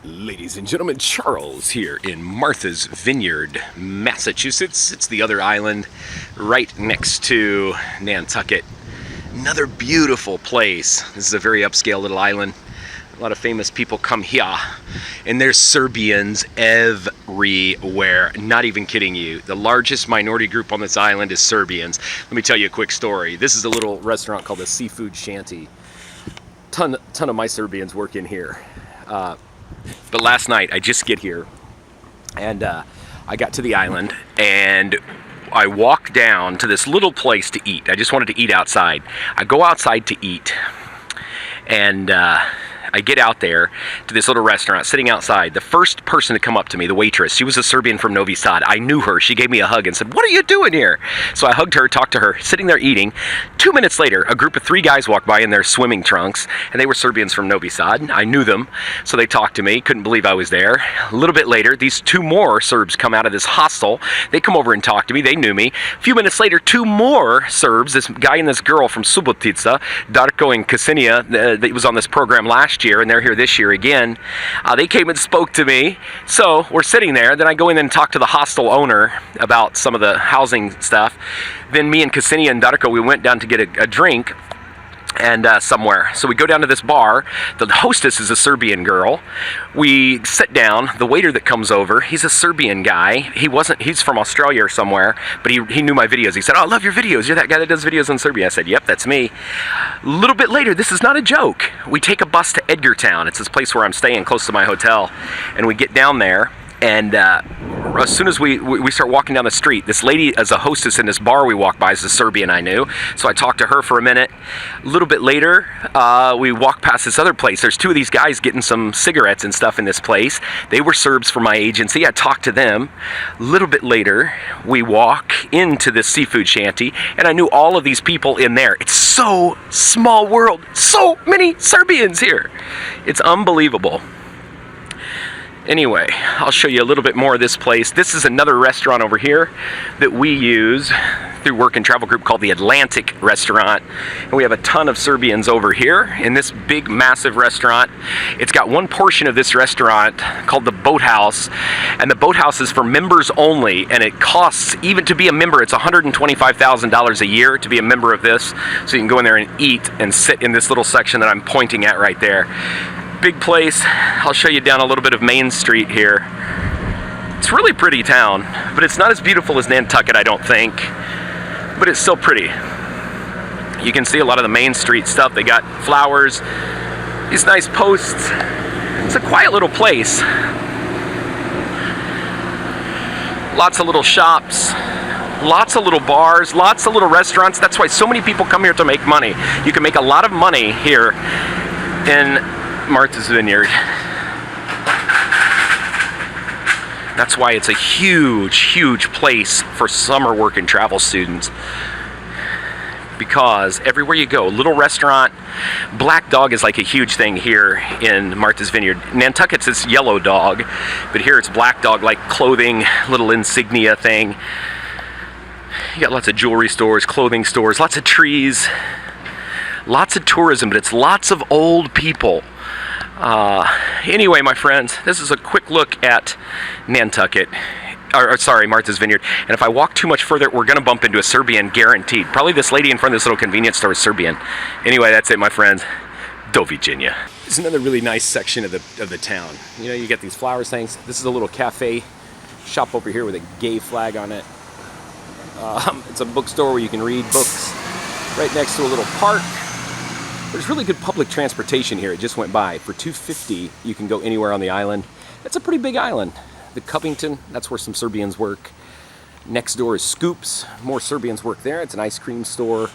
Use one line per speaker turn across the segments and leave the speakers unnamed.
Ladies and gentlemen, Charles here in Martha's Vineyard, Massachusetts. It's the other island right next to Nantucket. Another beautiful place. This is a very upscale little island. A lot of famous people come here, and there's Serbians everywhere. Not even kidding you. The largest minority group on this island is Serbians. Let me tell you a quick story. This is a little restaurant called the Seafood Shanty. Ton of my Serbians work in here. But last night, I just get here, and I got to the island, and I walked down to this little place to eat. I just wanted to eat outside. I go outside to eat, and I get out there to this little restaurant, sitting outside. The first person to come up to me, the waitress, she was a Serbian from Novi Sad. I knew her. She gave me a hug and said, "What are you doing here?" So I hugged her, talked to her, sitting there eating. 2 minutes later, a group of 3 guys walked by in their swimming trunks, and they were Serbians from Novi Sad. I knew them, so they talked to me. Couldn't believe I was there. A little bit later, these 2 more Serbs come out of this hostel. They come over and talk to me. They knew me. A few minutes later, 2 more Serbs, this guy and this girl from Subotica, Darko and Ksenia, that was on this program last year, and they're here this year again. They came and spoke to me. So we're sitting there. Then I go in and talk to the hostel owner about some of the housing stuff. Then me and Ksenia and Darko, we went down to get a drink and somewhere. So we go down to this bar. The hostess is a Serbian girl. We sit down. The waiter that comes over, he's a Serbian guy. He's from Australia or somewhere, but he knew my videos. He said, "Oh, I love your videos. You're that guy that does videos in Serbia." I said, "Yep, that's me." A little bit later, this is not a joke. We take a bus to Edgartown. It's this place where I'm staying close to my hotel. And we get down there. And as soon as we start walking down the street, this lady, as a hostess in this bar we walk by, is a Serbian I knew. So I talked to her for a minute. A little bit later, we walk past this other place. There's 2 of these guys getting some cigarettes and stuff in this place. They were Serbs from my agency. I talked to them. A little bit later, we walk into this seafood shanty, and I knew all of these people in there. It's so small world. So many Serbians here. It's unbelievable. Anyway, I'll show you a little bit more of this place. This is another restaurant over here that we use through work and travel group called the Atlantic Restaurant. And we have a ton of Serbians over here in this big, massive restaurant. It's got one portion of this restaurant called the Boathouse. And the Boathouse is for members only. And it costs, even to be a member, it's $125,000 a year to be a member of this. So you can go in there and eat and sit in this little section that I'm pointing at right there. Big place. I'll show you down a little bit of Main Street here. It's a really pretty town, but it's not as beautiful as Nantucket, I don't think, but it's still pretty. You can see a lot of the Main Street stuff. They got flowers, these nice posts. It's a quiet little place. Lots of little shops, lots of little bars, lots of little restaurants. That's why so many people come here to make money. You can make a lot of money here in Martha's Vineyard. That's why it's a huge place for summer work and travel students, because everywhere you go, little restaurant. Black dog is like a huge thing here in Martha's Vineyard. Nantucket's this yellow dog, but here it's black dog, like clothing, little insignia thing. You got lots of jewelry stores, clothing stores, lots of trees, lots of tourism, but it's lots of old people. Anyway, my friends, this is a quick look at Nantucket, Martha's Vineyard. And if I walk too much further, we're going to bump into a Serbian, guaranteed. Probably this lady in front of this little convenience store is Serbian. Anyway, that's it, my friends. Doviđenja. This is another really nice section of the town. You know, you get these flowers things. This is a little cafe shop over here with a gay flag on it. It's a bookstore where you can read books. Right next to a little park. There's really good public transportation here. It just went by. For $2.50, you can go anywhere on the island. It's a pretty big island. The Covington, that's where some Serbians work. Next door is Scoops. More Serbians work there. It's an ice cream store.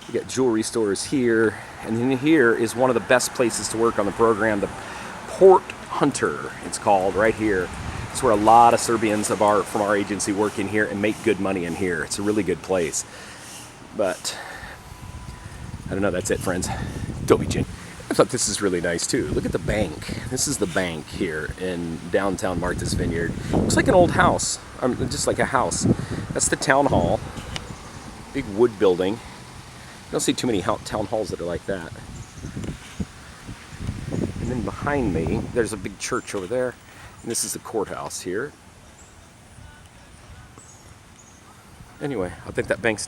You got jewelry stores here. And then here is one of the best places to work on the program, the Port Hunter, it's called, right here. It's where a lot of Serbians from our agency work in here and make good money in here. It's a really good place. But I don't know, that's it, friends. Doviđenja. I thought this is really nice too. Look at the bank. This is the bank here in downtown Martha's Vineyard. Looks like an old house, just like a house. That's the town hall. Big wood building. You don't see too many town halls that are like that. And then then behind me, there's a big church over there. And this is the courthouse here. Anyway, I think that bank's neat.